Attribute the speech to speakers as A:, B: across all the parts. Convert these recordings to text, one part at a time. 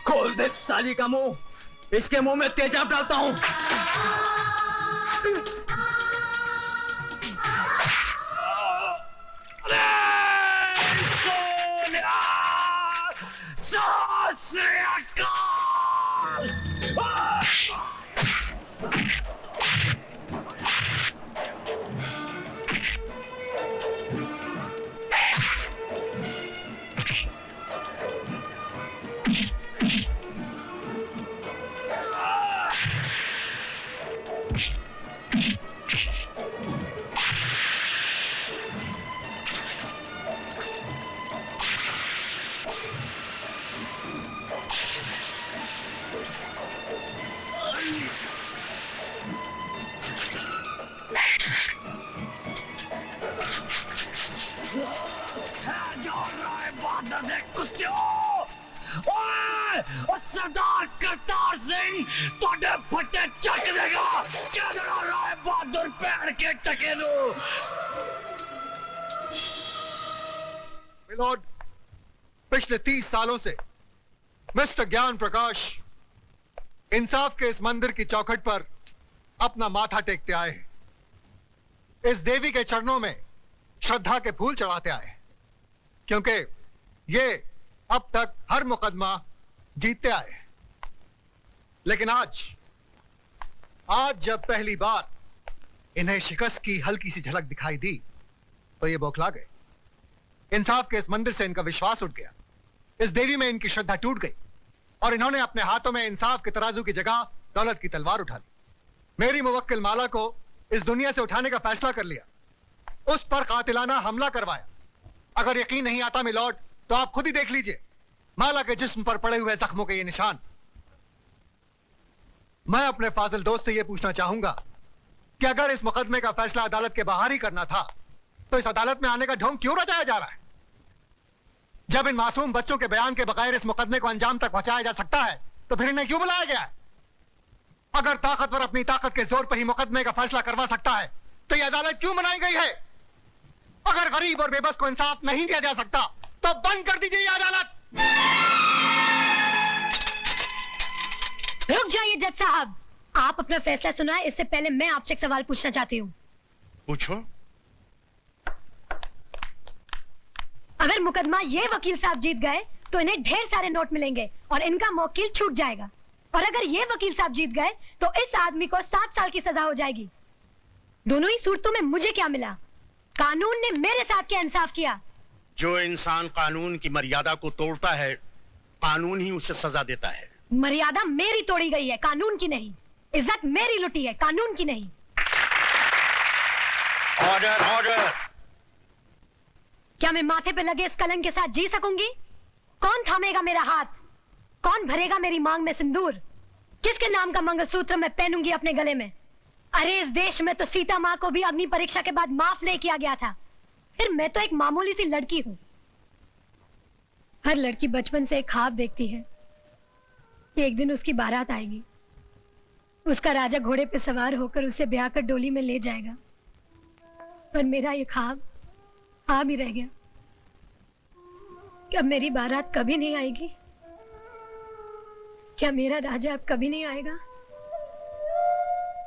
A: खोल दे साली का मुंह, इसके मुंह में तेजाब डालता हूं।
B: सरदार करतार सिंह तोड़े फटे चक देगा। क्या डरा रहा है बहादुर पेड़ के टकेलू।
C: मिलोड, पिछले 30 सालों से मिस्टर ज्ञान प्रकाश इंसाफ के इस मंदिर की चौखट पर अपना माथा टेकते आए हैं। इस देवी के चरणों में श्रद्धा के फूल चढ़ाते आए हैं, क्योंकि ये अब तक हर मुकदमा जीतते आए। लेकिन आज जब पहली बार इन्हें शिकस्त की हल्की सी झलक दिखाई दी तो ये बौखला गए। इंसाफ के इस मंदिर से इनका विश्वास उठ गया, इस देवी में इनकी श्रद्धा टूट गई और इन्होंने अपने हाथों में इंसाफ के तराजू की जगह दौलत की तलवार उठा ली। मेरी मुवक्किल माला को इस दुनिया से उठाने का फैसला कर लिया, उस पर कातिलाना हमला करवाया। अगर यकीन नहीं आता मिलॉर्ड तो आप खुद ही देख लीजिए माला के जिस्म पर पड़े हुए जख्मों के ये निशान। मैं अपने फाजिल दोस्त से यह पूछना चाहूंगा कि अगर इस मुकदमे का फैसला अदालत के बाहर ही करना था तो इस अदालत में आने का ढोंग क्यों रचाया जा रहा है? जब इन मासूम बच्चों के बयान के बगैर इस मुकदमे को अंजाम तक पहुंचाया जा सकता है तो फिर इन्हें क्यों बुलाया गया है? अगर ताकतवर अपनी ताकत के जोर पर ही मुकदमे का फैसला करवा सकता है तो यह अदालत क्यों बनाई गई है? अगर गरीब और बेबस को इंसाफ नहीं दिया जा सकता तो बंद कर दीजिए यह अदालत।
D: रुक जाइए जज साहब, आप अपना फैसला सुनाए इससे पहले मैं आपसे एक सवाल पूछना चाहती हूँ।
B: पूछो।
D: अगर मुकदमा ये वकील साहब जीत गए तो इन्हें ढेर सारे नोट मिलेंगे और इनका मौकिल छूट जाएगा, और अगर ये वकील साहब जीत गए तो इस आदमी को 7 साल की सजा हो जाएगी। दोनों ही सूरतों में मुझे क्या मिला? कानून ने मेरे साथ क्या इंसाफ किया?
B: जो इंसान कानून की मर्यादा को तोड़ता है कानून ही उसे सजा देता है।
D: मर्यादा मेरी तोड़ी गई है, कानून की नहीं। इज्जत मेरी लुटी है, कानून की नहीं।
B: Order order.
D: क्या मैं माथे पे लगे इस कलंक के साथ जी सकूंगी? कौन थामेगा मेरा हाथ? कौन भरेगा मेरी मांग में सिंदूर? किसके नाम का मंगलसूत्र मैं पहनूंगी अपने गले में? अरे इस देश में तो सीता माँ को भी अग्नि परीक्षा के बाद माफ नहीं किया गया था, फिर मैं तो एक मामूली सी लड़की हूं। हर लड़की बचपन से एक ख्वाब देखती है कि एक दिन उसकी बारात आएगी, उसका राजा घोड़े पे सवार होकर उसे ब्याह कर डोली में ले जाएगा। पर मेरा ये ख्वाब ही रह गया। क्या मेरी बारात कभी नहीं आएगी? क्या मेरा राजा अब कभी नहीं आएगा?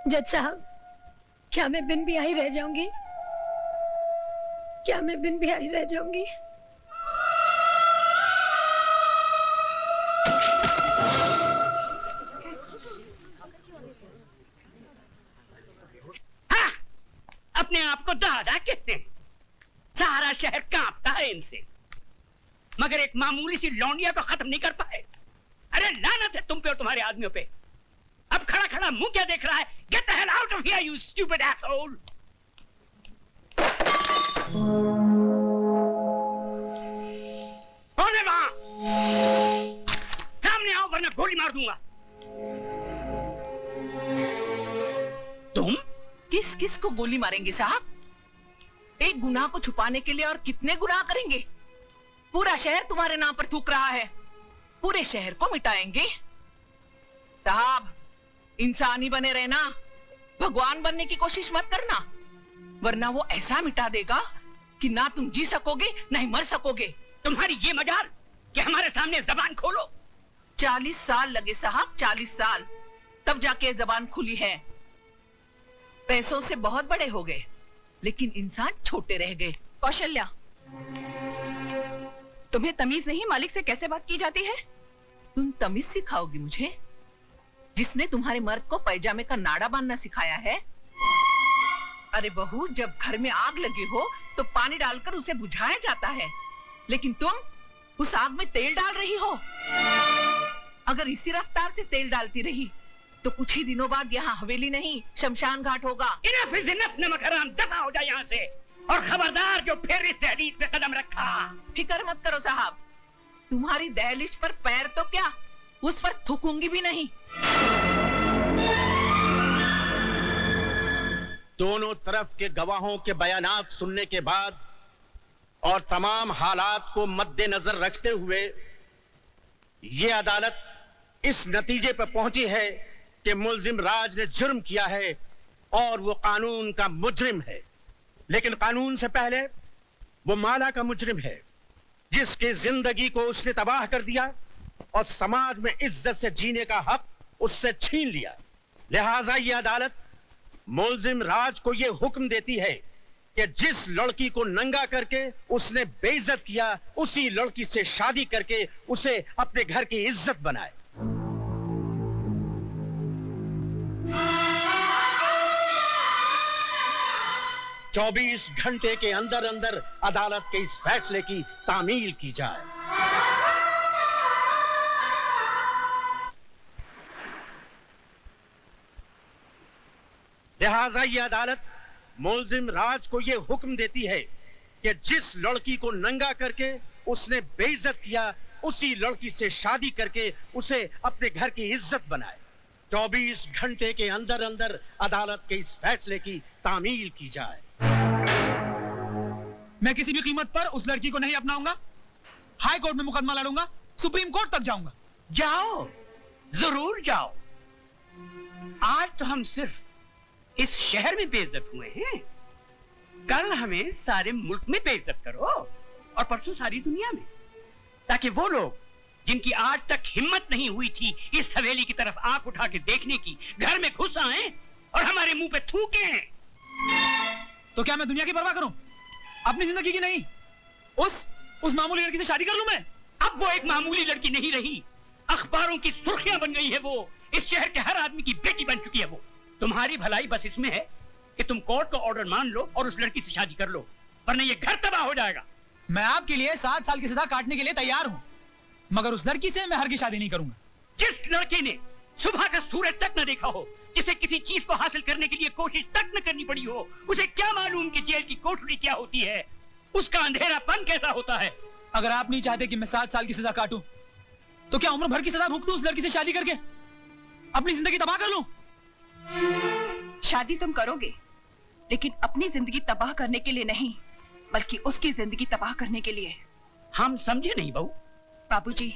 D: जज साहब, क्या मैं बिन ब्याही रह जाऊंगी? क्या मैं बिन ब्याही रह जाऊंगी?
E: हाँ, अपने आप को दादा कहते हैं। सारा शहर कांपता है इनसे, मगर एक मामूली सी लौंडिया को खत्म नहीं कर पाए। अरे लानत है तुम पे और तुम्हारे आदमियों पे। अब खड़ा खड़ा मुंह क्या देख रहा है? Get the hell out of here you stupid asshole. कौन है वहां? सामने आओ वरना गोली मार दूंगा।
F: तुम किस किस को गोली मारेंगे साहब? एक गुनाह को छुपाने के लिए और कितने गुनाह करेंगे? पूरा शहर तुम्हारे नाम पर थूक रहा है, पूरे शहर को मिटाएंगे। साहब, इंसानी बने रहना, भगवान बनने की कोशिश मत करना, वरना वो ऐसा मिटा देगा कि ना तुम जी सकोगे ना ही मर सकोगे।
E: तुम्हारी ये मजाल कि हमारे सामने जबान खोलो।
F: 40 साल लगे साहब, 40 साल, तब जाके जबान खुली है। पैसों से बहुत बड़े हो गए, लेकिन इंसान छोटे रह गए।
G: कौशल्या, तुम्हें तमीज नहीं मालिक से कैसे बात की जाती है?
F: तुम तमीज सिखाओगी मुझे, जिसने तुम्हारे मर्द को पैजामे का नाड़ा बांधना सिखाया है? अरे बहू, जब घर में आग लगी हो तो पानी डालकर उसे बुझाया जाता है, लेकिन तुम उस आग में तेल डाल रही हो। अगर इसी रफ्तार से तेल डालती रही तो कुछ ही दिनों बाद यहाँ हवेली नहीं शमशान घाट होगा।
E: इनफ इज इनफ, नमक हराम, दफा हो जाए यहाँ से। और खबरदार जो फिर इस दहलीज पे कदम रखा।
F: फिक्र मत करो साहब, तुम्हारी दहलीज पर पैर तो क्या, उस पर थूकूंगी भी नहीं।
A: दोनों तरफ के गवाहों के बयानात सुनने के बाद और तमाम हालात को मद्देनजर रखते हुए ये अदालत इस नतीजे पर पहुंची है कि मुल्जिम राज ने जुर्म किया है और वो कानून का मुजरिम है। लेकिन कानून से पहले वो माला का मुजरिम है, जिसकी जिंदगी को उसने तबाह कर दिया और समाज में इज्जत से जीने का हक उससे छीन लिया। लिहाजा ये अदालत मुल्जिम राज को यह हुक्म देती है कि जिस लड़की को नंगा करके उसने बेइज्जत किया, उसी लड़की से शादी करके उसे अपने घर की इज्जत बनाए। चौबीस घंटे के अंदर अंदर अदालत के इस फैसले की तामील की जाए। लिहाजा यह अदालत मुल्जिम राज को यह हुक्म देती है कि जिस लड़की को नंगा करके उसने बेइज्जत किया, उसी लड़की से शादी करके उसे अपने घर की इज्जत बनाए। 24 घंटे के अंदर अंदर अदालत के इस फैसले की तामील की जाए।
B: मैं किसी भी कीमत पर उस लड़की को नहीं अपनाऊंगा। हाई कोर्ट में मुकदमा लड़ूंगा, सुप्रीम कोर्ट तक जाऊंगा।
E: जाओ, जरूर जाओ। आज तो हम सिर्फ इस शहर में बेइज्जत हुए हैं, कल हमें सारे मुल्क में बेइज्जत करो और परसों सारी दुनिया में, ताकि वो लोग जिनकी आज तक हिम्मत नहीं हुई थी इस हवेली की तरफ आंख उठा के देखने की, घर में घुस आए और हमारे मुंह पे थूके।
B: तो क्या मैं दुनिया की परवाह करूं, अपनी जिंदगी की नहीं? उस मामूली लड़की से शादी कर लूं मैं?
E: अब वो एक मामूली लड़की नहीं रही, अखबारों की सुर्खियां बन गई है वो। इस शहर के हर आदमी की बेटी बन चुकी है वो। तुम्हारी भलाई बस इसमें है कि तुम कोर्ट का ऑर्डर मान लो और उस लड़की से शादी कर लो, वरना ये घर तबाह हो जाएगा।
B: मैं आपके लिए 7 साल की सजा काटने के लिए तैयार हूं, मगर उस लड़की से मैं हरगिज़ शादी नहीं करूंगा।
E: जिस लड़के ने सुबह का सूरज तक न देखा हो, जिसे किसी चीज को हासिल करने के लिए कोशिश तक न करनी पड़ी हो, उसे क्या मालूम कि जेल की कोठरी क्या होती है, उसका अंधेरापन कैसा होता है।
B: अगर आप नहीं चाहते कि मैं 7 साल की सजा काटूं, तो क्या उम्र भर की सजा भुगतूं उस लड़की से शादी करके, अपनी जिंदगी तबाह कर लूं?
G: शादी तुम करोगे, लेकिन अपनी जिंदगी तबाह करने के लिए नहीं, बल्कि उसकी जिंदगी तबाह करने के लिए।
E: हम समझे नहीं बहू।
G: बाबूजी,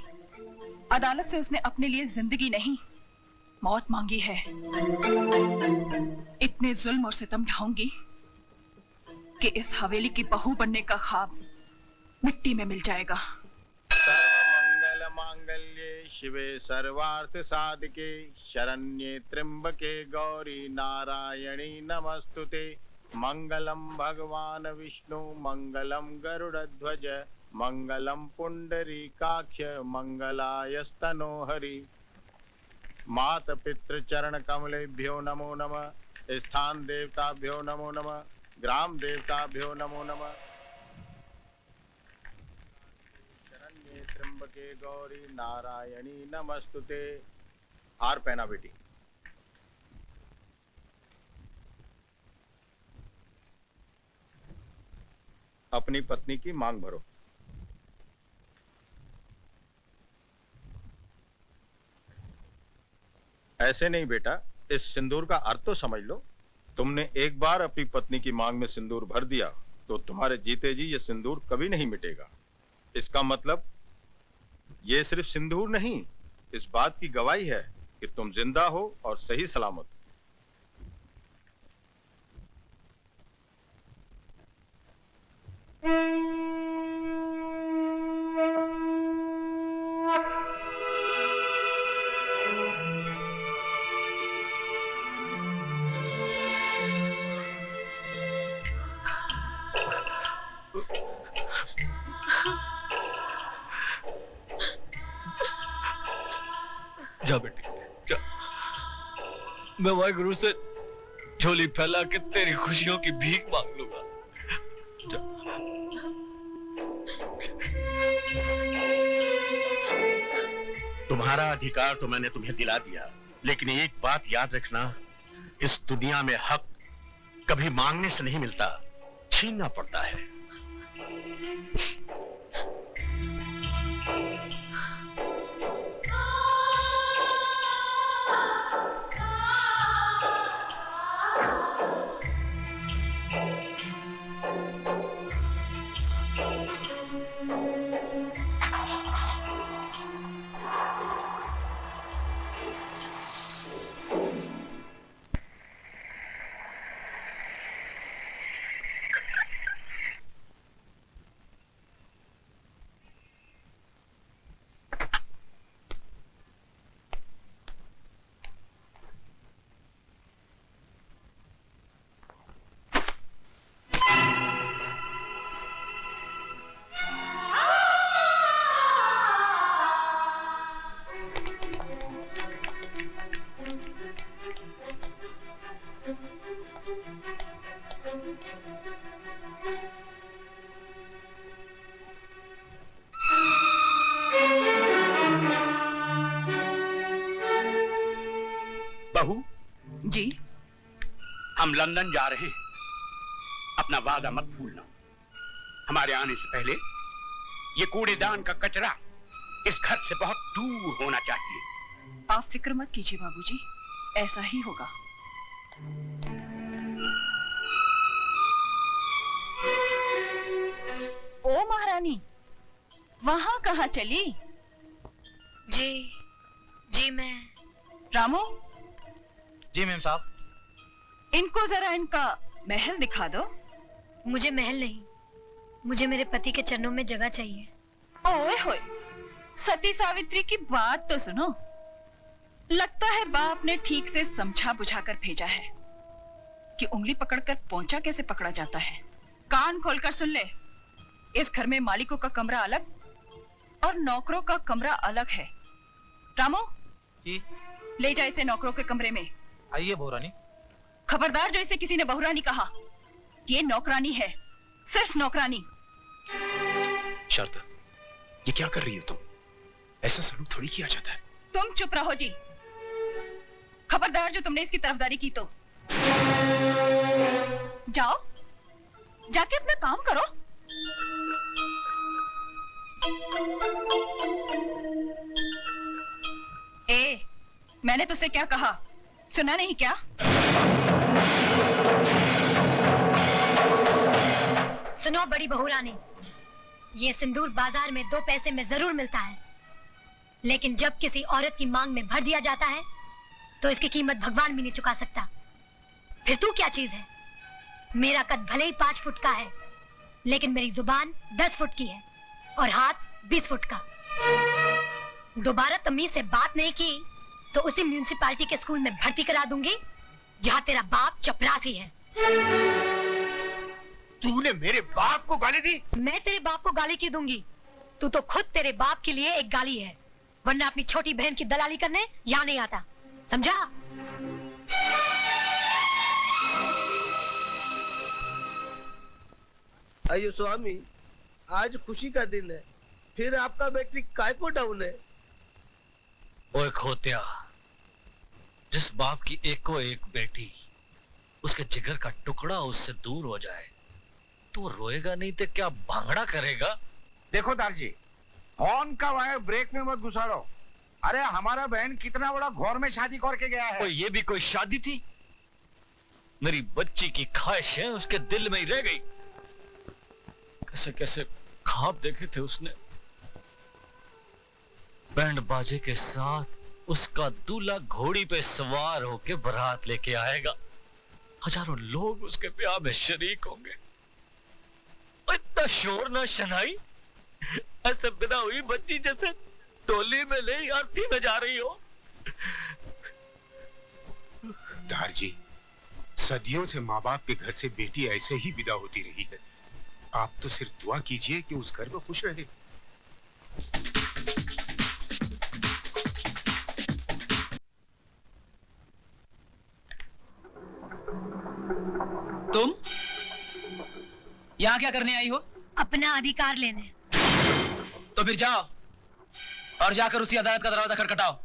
G: अदालत से उसने अपने लिए जिंदगी नहीं, मौत मांगी है। इतने जुल्म और सितम ढाऊंगी कि इस हवेली की बहू बनने का ख्वाब मिट्टी में मिल जाएगा।
H: मंगल मांगल्ये शिवे सर्वार्थ साधके शरण्ये त्र्यंबके गौरी नारायणी नमस्तुते। मंगलम भगवान विष्णु मंगलम गरुड़ध्वज मंगलम पुंडरीकाक्ष मंगलायस्तनो हरि। मात पितृ चरण कमलेभ्यो नमो नमः। स्थान देवताभ्यो नमो नमः। ग्राम देवताभ्यो नमो नमः। शरण्ये त्र्यंबके गौरी नारायणी नमस्तुते। हार पहना बेटी। अपनी पत्नी की मांग भरो। ऐसे नहीं बेटा, इस सिंदूर का अर्थ तो समझ लो। तुमने एक बार अपनी पत्नी की मांग में सिंदूर भर दिया तो तुम्हारे जीते जी ये सिंदूर कभी नहीं मिटेगा। इसका मतलब ये सिर्फ सिंदूर नहीं, इस बात की गवाही है कि तुम जिंदा हो और सही सलामत।
B: जा बेटी जा। मैं वाहिगुरु से झोली फैला के तेरी खुशियों की भीख मांग लूंगा। जा।
A: तुम्हारा अधिकार तो मैंने तुम्हें दिला दिया, लेकिन एक बात याद रखना, इस दुनिया में हक कभी मांगने से नहीं मिलता, छीनना पड़ता है। बहू
G: जी,
A: हम लंदन जा रहे हैं, अपना वादा मत भूलना। हमारे आने से पहले ये कूड़ेदान का कचरा इस घर से बहुत दूर होना चाहिए।
G: आप फिक्र मत कीजिए बाबूजी, ऐसा ही होगा। ओ महारानी, वहां कहाँ चली?
D: जी मैं।
G: रामू,
B: जी मैम साहब।
G: इनको जरा इनका महल दिखा दो।
D: मुझे महल नहीं, मुझे मेरे पति के चरणों में जगह चाहिए।
G: ओए होए, सती सावित्री की बात तो सुनो। लगता है बाप ने ठीक से समझा बुझा कर भेजा है कि उंगली पकड़कर पोंछा कैसे पकड़ा जाता है। कान खोलकर सुन ले, इस घर में मालिकों का कमरा अलग और नौकरों का कमरा अलग है। रामू
B: जी,
G: ले जा इसे नौकरों के कमरे में।
B: आइए बहुरानी।
G: खबरदार जो इसे किसी ने बहुरानी कहा, ये नौकरानी है, सिर्फ नौकरानी।
I: शारदा, ये क्या कर रही हो तुम? ऐसा सलूक थोड़ी किया जाता है।
G: तुम चुप रहो जी। खबरदार जो तुमने इसकी तरफदारी की तो जाओ, जाके अपना काम करो। ए, मैंने तुझसे क्या कहा, सुना नहीं क्या?
D: सुनो बड़ी बहू रानी, ये सिंदूर बाजार में 2 पैसे में जरूर मिलता है, लेकिन जब किसी औरत की मांग में भर दिया जाता है तो इसकी कीमत भगवान भी नहीं चुका सकता। फिर तू क्या चीज है? मेरा कद भले ही 5 फुट का है, लेकिन मेरी जुबान 10 फुट की है और हाथ 20 फुट का। दोबारा तमीज से बात नहीं की तो उसी म्यूनिसिपालिटी के स्कूल में भर्ती करा दूंगी जहाँ तेरा बाप चपरासी है।
A: तूने मेरे बाप को गाली दी?
D: मैं तेरे बाप को गाली क्यों दूंगी? तू तो खुद तेरे बाप के लिए एक गाली है, वरना अपनी छोटी बहन की दलाली करने यहाँ नहीं आता, समझा?
J: अयो स्वामी, आज खुशी का दिन है, फिर आपका बैटरी काय को डाउन है?
B: ओए खोतिया, जिस बाप की एको एक बेटी उसके जिगर का टुकड़ा उससे दूर हो जाए तो वो रोएगा नहीं तो क्या भांगड़ा करेगा?
K: देखो दारजी, हॉर्न का वायर ब्रेक में मत घुसाड़ो। अरे हमारा बहन कितना बड़ा घोर में शादी करके गया है।
B: ये भी कोई शादी थी? मेरी बच्ची की ख्वाहिशें उसके दिल में ही रह गई। कैसे कैसे ख्वाब देखे थे उसने। बैंड बाजे के साथ उसका दूल्हा घोड़ी पे सवार होके बारात लेके आएगा, हजारों लोग उसके ब्याह में शरीक होंगे। इतना शोर ना शनाई, ऐसे बिना हुई बच्ची जैसे टोली में नहीं आरती में जा रही हो।
I: दारजी, सदियों से माँ बाप के घर से बेटी ऐसे ही विदा होती रही है। आप तो सिर्फ दुआ कीजिए कि उस घर में खुश रहे।
L: तुम यहाँ क्या करने आई हो?
D: अपना अधिकार लेने।
L: तो फिर जाओ और जाकर उसी अदालत का दरवाजा खटखटाओ।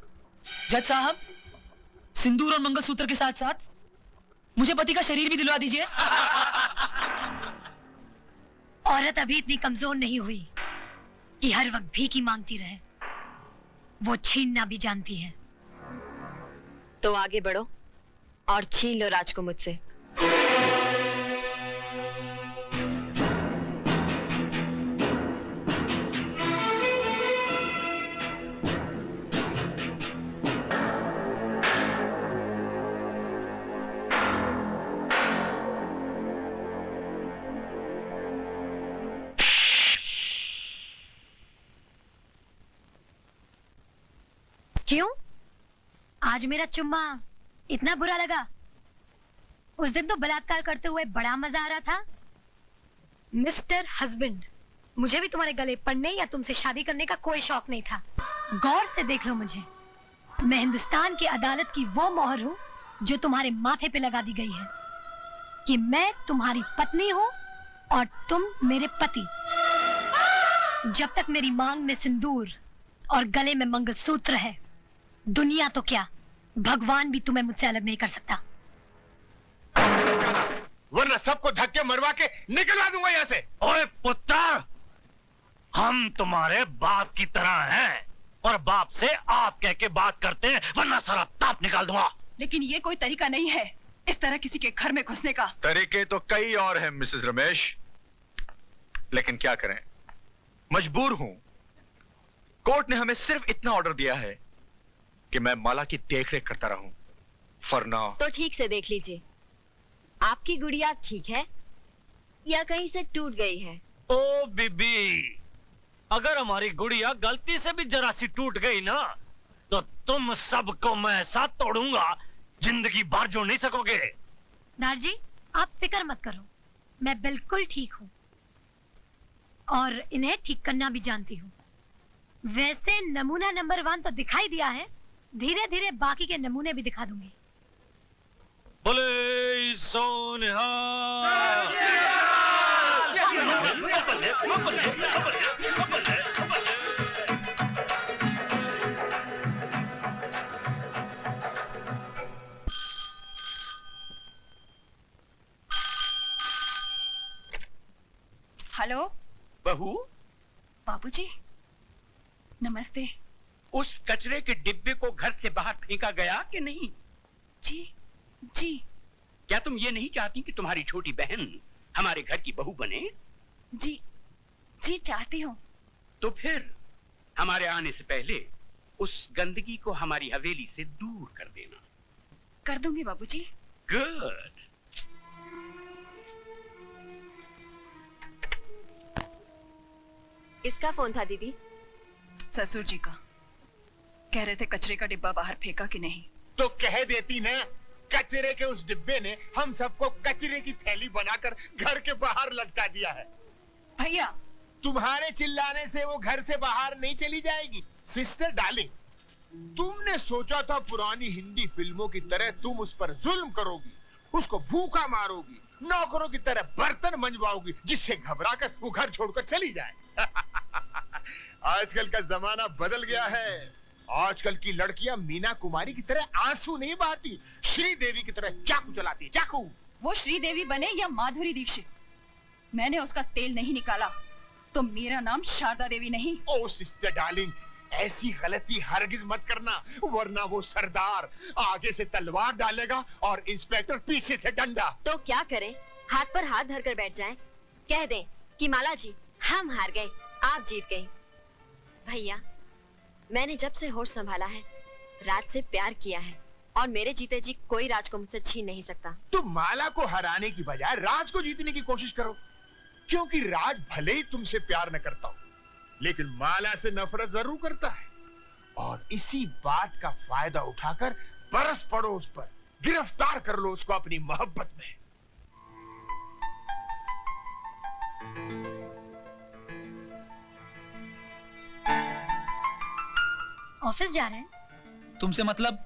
L: जज साहब, सिंदूर और मंगलसूत्र के साथ साथ मुझे पति का शरीर भी दिलवा दीजिए।
D: औरत अभी इतनी कमजोर नहीं हुई कि हर वक्त भीख मांगती रहे। वो छीनना भी जानती है।
M: तो आगे बढ़ो और छीन लो राज को मुझसे।
D: क्यों? आज मेरा चुम्मा इतना बुरा लगा? उस दिन तो बलात्कार करते हुए बड़ा मजा आ रहा था। मिस्टर हस्बैंड, मुझे भी तुम्हारे गले पड़ने या तुमसे शादी करने का कोई शौक नहीं था। गौर से देख लो मुझे। मैं हिंदुस्तान की अदालत की वो मोहर हूँ जो तुम्हारे माथे पे लगा दी गई है कि मैं तुम्हारी पत्नी हूँ और तुम मेरे पति। जब तक मेरी मांग में सिंदूर और गले में मंगलसूत्र है, दुनिया तो क्या, भगवान भी तुम्हें मुझसे अलग नहीं कर सकता।
K: वरना सबको धक्के मरवा के निकलवा दूंगा यहाँ से।
B: ओए पुत्र, हम तुम्हारे बाप की तरह हैं और बाप से आप कह के बात करते हैं, वरना सारा ताप निकाल दूंगा।
G: लेकिन ये कोई तरीका नहीं है इस तरह किसी के घर में घुसने का।
N: तरीके तो कई और हैं मिसेस रमेश, लेकिन क्या करें, मजबूर हूं। कोर्ट ने हमें सिर्फ इतना ऑर्डर दिया है कि मैं माला की देखरेख करता रहूं। फरना
M: तो ठीक से देख लीजिए, आपकी गुड़िया ठीक है या कहीं से टूट गई है?
B: ओ बीबी, अगर हमारी गुड़िया गलती से भी जरा सी टूट गई ना, तो तुम सबको मैं ऐसा तोड़ूंगा, जिंदगी भर जोड़ नहीं सकोगे।
D: दार जी, आप फिक्र मत करो, मैं बिल्कुल ठीक हूँ और इन्हें ठीक करना भी जानती हूँ। वैसे नमूना नंबर 1 तो दिखाई दिया है, धीरे धीरे बाकी के नमूने भी दिखा दूंगी।
B: बोले सोनिहा।
G: हेलो
E: बहू,
G: बाबूजी, नमस्ते।
E: उस कचरे के डिब्बे को घर से बाहर फेंका गया कि नहीं?
G: जी जी।
E: क्या तुम ये नहीं चाहती कि तुम्हारी छोटी बहन हमारे घर की बहू बने?
G: जी जी चाहती हूँ।
E: तो फिर हमारे आने से पहले उस गंदगी को हमारी हवेली से दूर कर देना।
G: कर दूंगी बाबूजी।
E: गुड।
M: किसका फोन था दीदी?
G: ससुर जी का। कह रहे थे कचरे का डिब्बा बाहर फेंका कि नहीं।
K: तो कह देती ना, कचरे के उस डिब्बे ने हम सबको कचरे की थैली बनाकर घर के बाहर लटका दिया है।
G: भैया,
K: तुम्हारे चिल्लाने से वो घर से बाहर नहीं चली जाएगी। सिस्टर डार्लिंग, तुमने सोचा था पुरानी हिंदी फिल्मों की तरह तुम उस पर जुल्म करोगी, उसको भूखा मारोगी, नौकरों की तरह बर्तन मंजवाओगी, जिससे घबराकर वो घर छोड़कर चली जाए। आजकल का जमाना बदल गया है। आजकल की लड़कियां मीना कुमारी की तरह आंसू नहीं बहाती, श्रीदेवी की तरह चाकू चलाती है, चाकू।
G: वो श्रीदेवी बने या माधुरी दीक्षित, मैंने उसका तेल नहीं निकाला तो मेरा नाम शारदा देवी नहीं।
K: ओ सिस्टर डार्लिंग, ऐसी गलती हरगिज मत करना, वरना वो सरदार आगे से तलवार डालेगा और इंस्पेक्टर पीछे से डंडा।
M: तो क्या करें, हाथ पर हाथ धरकर बैठ जाएं? कह दें कि माला जी हम हार गए, आप जीत गए। भैया, मैंने जब से होश संभाला है राज से प्यार किया है और मेरे जीते जी कोई राज को मुझसे छीन नहीं सकता।
K: तुम माला को हराने की बजाय राज को जीतने की कोशिश करो, क्योंकि राज भले ही तुमसे प्यार न करता हो, लेकिन माला से नफरत जरूर करता है। और इसी बात का फायदा उठाकर बरस पड़ो उस पर, गिरफ्तार कर लो उसको अपनी मोहब्बत में।
D: ऑफिस जा रहे हैं?
L: तुमसे मतलब?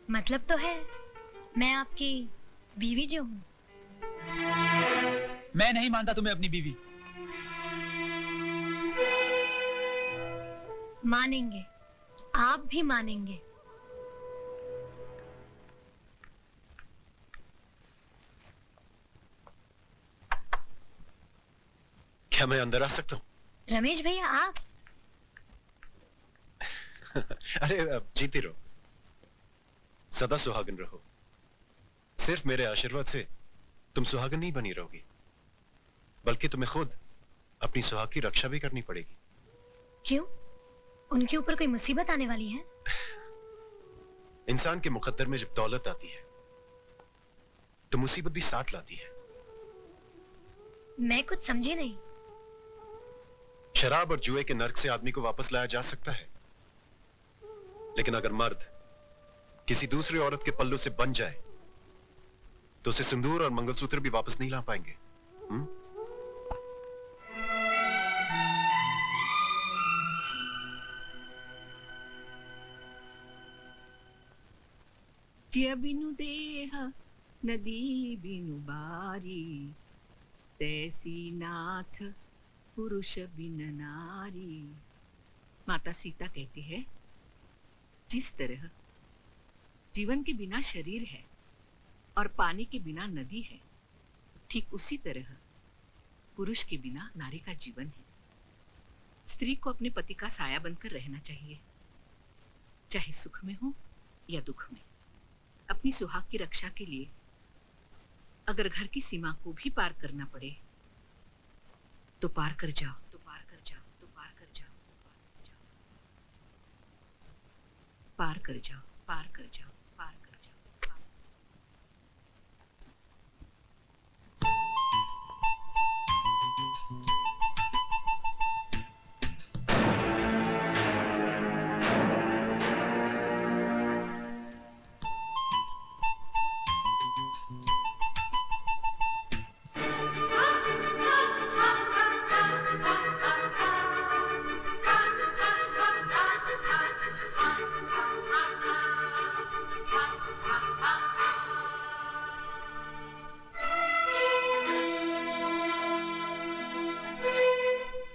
D: मतलब तो है, मैं आपकी बीवी जो हूँ।
L: मैं नहीं मानता तुम्हें अपनी बीवी।
D: मानेंगे, आप भी मानेंगे।
O: क्या मैं अंदर आ सकता हूँ?
D: रमेश भैया आप?
O: अरे जीती रहो, सदा सुहागन रहो। सिर्फ मेरे आशीर्वाद से तुम सुहागन नहीं बनी रहोगी, बल्कि तुम्हें खुद अपनी सुहाग की रक्षा भी करनी पड़ेगी।
D: क्यों? उनके ऊपर कोई मुसीबत आने वाली है?
O: इंसान के मुकद्दर में जब दौलत आती है तो मुसीबत भी साथ लाती है।
D: मैं कुछ समझी नहीं।
O: शराब और जुए के नर्क से आदमी को वापस लाया जा सकता है, लेकिन अगर मर्द किसी दूसरी औरत के पल्लू से बन जाए तो उसे सिंदूर और मंगलसूत्र भी वापस नहीं ला पाएंगे।
F: जिया बिनु देह नदी बिनु बारी, तैसी नाथ पुरुष बिन नारी। माता सीता कहती है, जिस तरह जीवन के बिना शरीर है और पानी के बिना नदी है, ठीक उसी तरह पुरुष के बिना नारी का जीवन है। स्त्री को अपने पति का साया बनकर रहना चाहिए, चाहे सुख में हो या दुख में। अपनी सुहाग की रक्षा के लिए अगर घर की सीमा को भी पार करना पड़े तो पार कर जाओ, तो पार कर जाओ, तो पार कर जाओ, पार कर जाओ, पार कर जाओ, पार कर जाओ।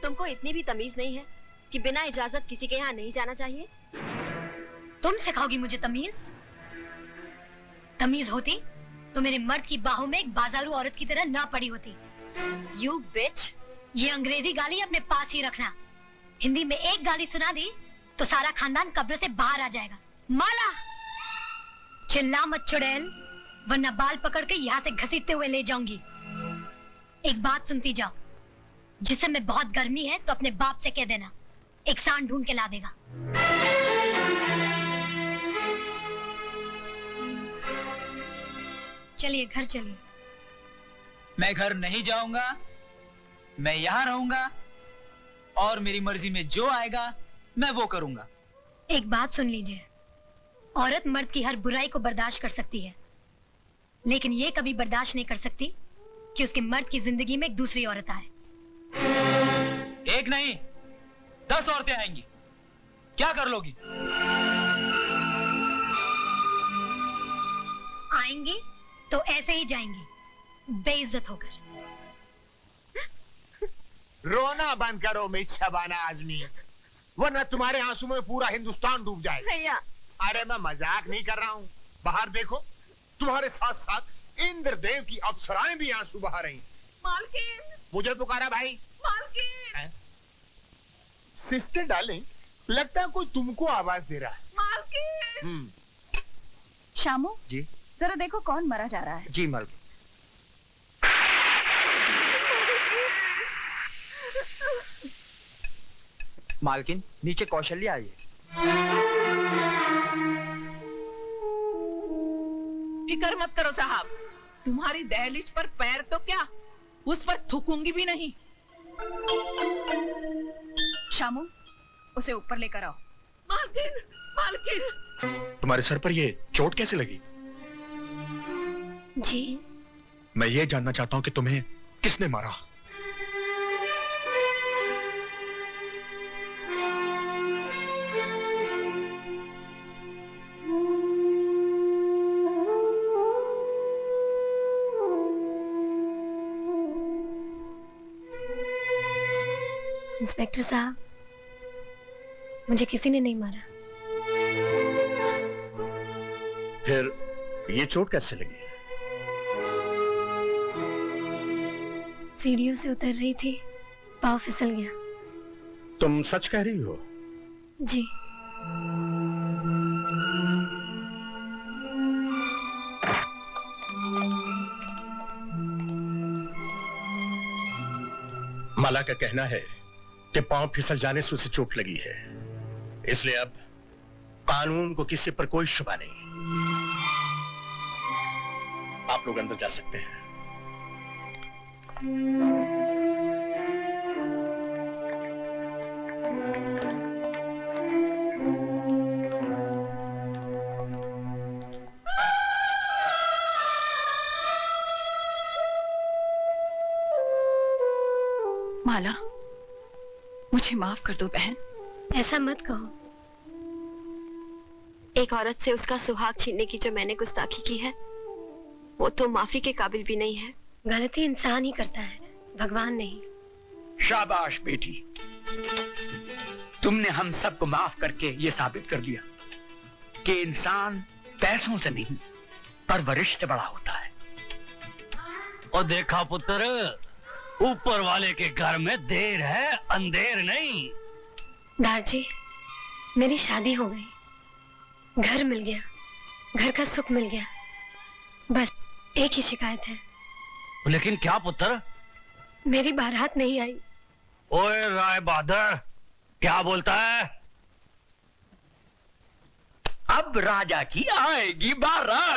M: तुमको इतनी भी तमीज नहीं है कि बिना इजाजत किसी के यहाँ नहीं जाना चाहिए?
D: तुम सिखाओगी मुझे तमीज? तमीज होती तो मेरे मर्द की बाहों में एक बाजारू औरत की तरह ना पड़ी होती।
M: You bitch!
D: ये अंग्रेजी गाली अपने पास ही रखना। हिंदी में एक गाली सुना दी तो सारा खानदान कब्र से बाहर आ जाएगा। माला, चिल्ला मत चुड़ैल, वरना बाल पकड़ के यहाँ से घसीटते हुए ले जाऊंगी। एक बात सुनती जाओ, जिस समय बहुत गर्मी है तो अपने बाप से कह देना, एक सांड ढूंढ के ला देगा। चलिए घर चलिए।
L: मैं घर नहीं जाऊंगा, मैं यहाँ रहूंगा और मेरी मर्जी में जो आएगा मैं वो करूंगा।
D: एक बात सुन लीजिए, औरत मर्द की हर बुराई को बर्दाश्त कर सकती है, लेकिन ये कभी बर्दाश्त नहीं कर सकती कि उसके मर्द की जिंदगी में एक दूसरी औरत आए।
L: एक नहीं 10 औरतें आएंगी, क्या कर लोगी?
D: आएंगी तो ऐसे ही जाएंगी, बेइज्जत होकर।
K: रोना बंद करो मिच्छबाना आदमी, वरना तुम्हारे आंसू में पूरा हिंदुस्तान डूब जाएगा।
M: भैया,
K: अरे मैं मजाक नहीं कर रहा हूँ। बाहर देखो, तुम्हारे साथ साथ इंद्रदेव की अप्सराएं भी आंसू बहा रही।
F: मालकिन!
K: मुझे पुकारा भाई।
F: मालकिन!
K: सिस्टर डार्लिंग, लगता है कोई तुमको आवाज दे रहा है।
F: मालकिन!
G: शामू
N: जी
G: जरा देखो कौन मरा जा रहा है।
N: जी मालकिन। मालकिन, नीचे कौशल्या आई है।
F: फिक्र मत करो साहब, तुम्हारी दहलीज पर पैर तो क्या, उस पर थूकूंगी भी नहीं।
G: शामू उसे ऊपर लेकर आओ।
F: मालकिन! मालकिन!
N: तुम्हारे सर पर ये चोट कैसे लगी?
D: जी
N: मैं ये जानना चाहता हूँ कि तुम्हें किसने मारा?
D: इंस्पेक्टर साहब, मुझे किसी ने नहीं मारा।
A: फिर ये चोट कैसे लगी?
D: सीढ़ियों से उतर रही थी, पाँव फिसल गया।
A: तुम सच कह रही हो?
D: जी।
A: माला का कहना है कि पांव फिसल जाने से उसे चोट लगी है, इसलिए अब कानून को किसी पर कोई शुबा नहीं। आप लोग अंदर जा सकते हैं।
G: माला, मुझे माफ कर दो बहन।
D: ऐसा मत कहो।
M: एक औरत से उसका सुहाग छीनने की जो मैंने गुस्ताखी की है, वो तो माफी के काबिल भी नहीं है।
D: गलती इंसान ही करता है, भगवान नहीं।
E: शाबाश बेटी, तुमने हम सबको माफ करके ये साबित कर दिया कि इंसान पैसों से नहीं, परवरिश से बड़ा होता है।
B: और देखा पुत्र, ऊपर वाले के घर में देर है, अंधेर नहीं।
D: दारजी, मेरी शादी हो गई, घर मिल गया, घर का सुख मिल गया, बस एक ही शिकायत है।
B: लेकिन क्या पुत्र?
D: मेरी बारात नहीं आई।
B: ओए राय बहादुर, क्या बोलता है?
E: अब राजा की आएगी बारात।